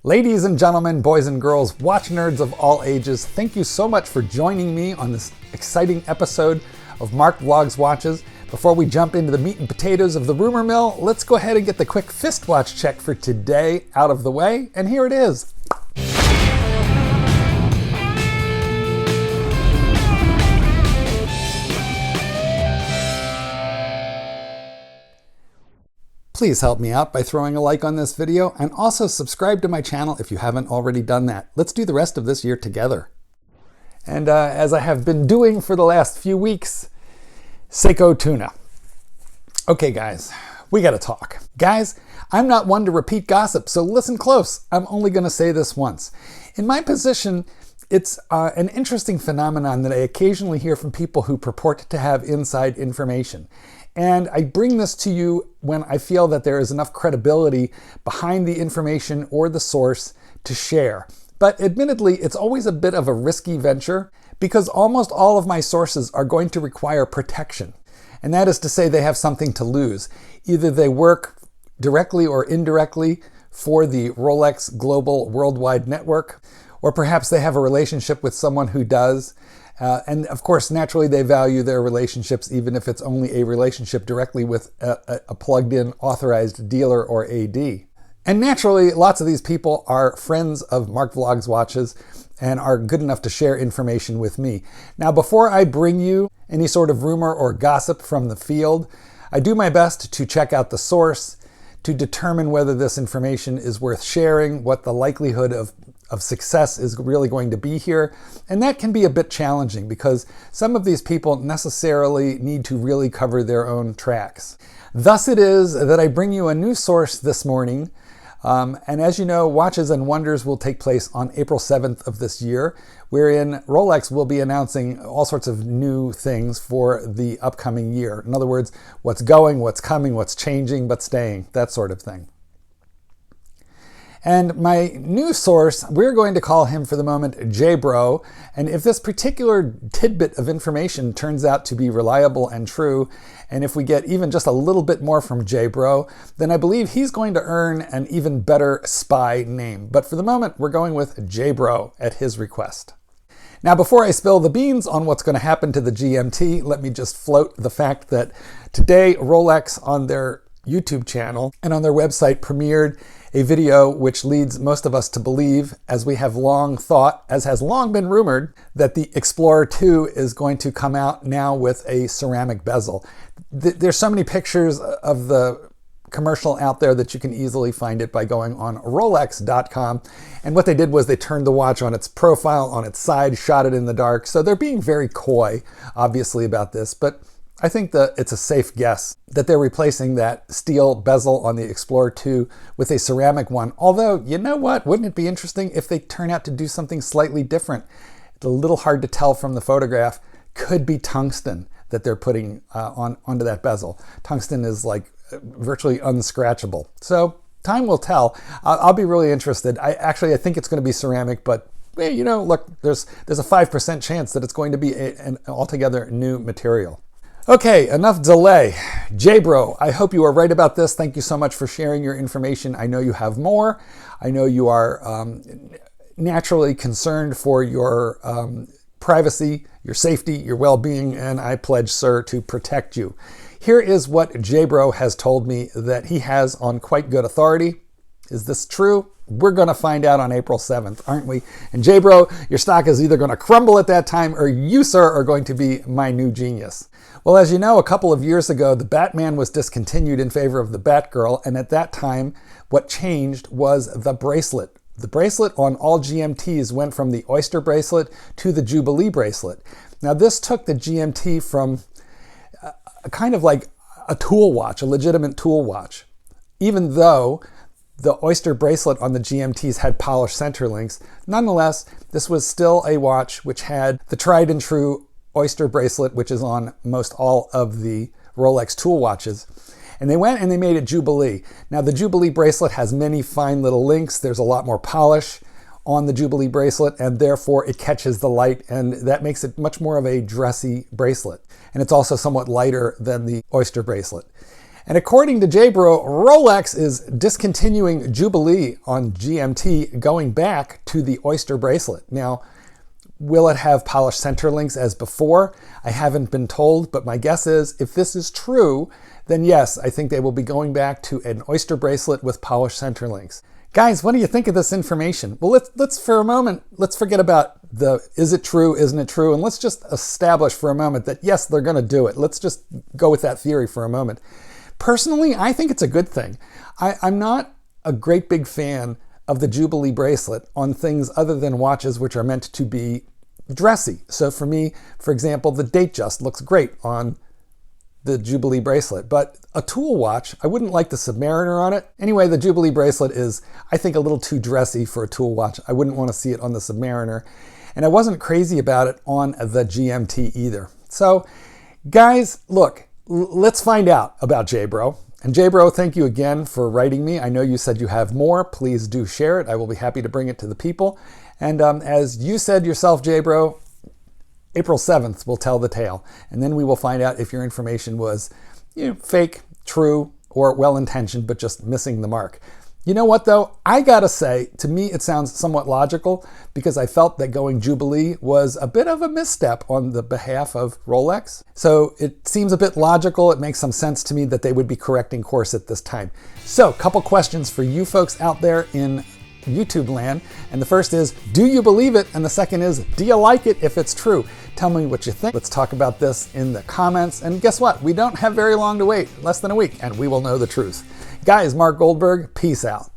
Ladies and gentlemen, boys and girls, watch nerds of all ages, thank you so much for joining me on this exciting episode of Mark Vlogs Watches. Before we jump into the meat and potatoes of the rumor mill, let's go ahead and get the quick fist watch check for today out of the way, and here it is. Please help me out by throwing a like on this video and also subscribe to my channel if you haven't already done that. Let's do the rest of this year together. And as I have been doing for the last few weeks, Seiko tuna. Okay guys, we gotta talk. Guys, I'm not one to repeat gossip, so listen close. I'm only gonna say this once. In my position, it's an interesting phenomenon that I occasionally hear from people who purport to have inside information. And I bring this to you when I feel that there is enough credibility behind the information or the source to share. But admittedly, it's always a bit of a risky venture because almost all of my sources are going to require protection. And that is to say they have something to lose. Either they work directly or indirectly for the Rolex Global Worldwide Network, or perhaps they have a relationship with someone who does. And of course, naturally, they value their relationships, even if it's only a relationship directly with a plugged-in authorized dealer or AD. And naturally, lots of these people are friends of Mark Vlogs Watches and are good enough to share information with me. Now, before I bring you any sort of rumor or gossip from the field, I do my best to check out the source, to determine whether this information is worth sharing, what the likelihood of success is really going to be here. And that can be a bit challenging because some of these people necessarily need to really cover their own tracks. Thus it is that I bring you a new source this morning. And as you know, Watches and Wonders will take place on April 7th of this year, wherein Rolex will be announcing all sorts of new things for the upcoming year. In other words, what's going, what's coming, what's changing, but staying, that sort of thing. And my new source, we're going to call him for the moment J-Bro. And if this particular tidbit of information turns out to be reliable and true, and if we get even just a little bit more from J-Bro, then I believe he's going to earn an even better spy name. But for the moment, we're going with J-Bro at his request. Now, before I spill the beans on what's going to happen to the GMT, let me just float the fact that today Rolex on their YouTube channel and on their website premiered a video which leads most of us to believe, as we have long thought, as has long been rumored, that the Explorer 2 is going to come out now with a ceramic bezel. There's so many pictures of the commercial out there that you can easily find it by going on Rolex.com. And what they did was they turned the watch on its profile, on its side, shot it in the dark. So they're being very coy, obviously, about this. But I think that it's a safe guess that they're replacing that steel bezel on the Explorer 2 with a ceramic one. Although, you know what? Wouldn't it be interesting if they turn out to do something slightly different? It's a little hard to tell from the photograph. Could be tungsten that they're putting onto that bezel. Tungsten is like virtually unscratchable. So time will tell. I'll be really interested. I think it's going to be ceramic, but you know, look, there's a 5% chance that it's going to be an altogether new material. Okay, enough delay. J-Bro, I hope you are right about this. Thank you so much for sharing your information. I know you have more. I know you are naturally concerned for your privacy, your safety, your well-being, and I pledge, sir, to protect you. Here is what J-Bro has told me that he has on quite good authority. Is this true? We're going to find out on April 7th, aren't we? And J-Bro, your stock is either going to crumble at that time or you, sir, are going to be my new genius. Well, as you know, a couple of years ago, the Batman was discontinued in favor of the Batgirl, and at that time, what changed was the bracelet. The bracelet on all GMTs went from the Oyster bracelet to the Jubilee bracelet. Now, this took the GMT from a kind of like a tool watch, a legitimate tool watch, even though the Oyster bracelet on the GMTs had polished center links. Nonetheless, this was still a watch which had the tried and true Oyster bracelet, which is on most all of the Rolex tool watches. And they went and they made it Jubilee. Now the Jubilee bracelet has many fine little links. There's a lot more polish on the Jubilee bracelet, and therefore it catches the light, and that makes it much more of a dressy bracelet. And it's also somewhat lighter than the Oyster bracelet. And according to J-Bro, Rolex is discontinuing Jubilee on GMT, going back to the Oyster bracelet. Now, will it have polished center links as before? I haven't been told, but my guess is if this is true, then yes, I think they will be going back to an Oyster bracelet with polished center links. Guys, what do you think of this information? Well, let's for a moment, let's forget about the is it true, isn't it true, and let's just establish for a moment that yes, they're going to do it. Let's just go with that theory for a moment. Personally, I think it's a good thing. I'm not a great big fan of the Jubilee bracelet on things other than watches which are meant to be dressy. So for me, for example, the Datejust looks great on the Jubilee bracelet, but a tool watch, I wouldn't like the Submariner on it. Anyway, the Jubilee bracelet is, I think, a little too dressy for a tool watch. I wouldn't want to see it on the Submariner. And I wasn't crazy about it on the GMT either. So guys, look, let's find out about J-Bro. And J-Bro, thank you again for writing me. I know you said you have more. Please do share it. I will be happy to bring it to the people. And as you said yourself, J-Bro, April 7th will tell the tale. And then we will find out if your information was, fake, true, or well-intentioned, but just missing the mark. You know what, though? I gotta say, to me, it sounds somewhat logical because I felt that going Jubilee was a bit of a misstep on the behalf of Rolex. So it seems a bit logical. It makes some sense to me that they would be correcting course at this time. So, couple questions for you folks out there in YouTube land. And the first is, do you believe it? And the second is, do you like it if it's true? Tell me what you think. Let's talk about this in the comments. And guess what? We don't have very long to wait, less than a week, and we will know the truth. Guys, Mark Goldberg, peace out.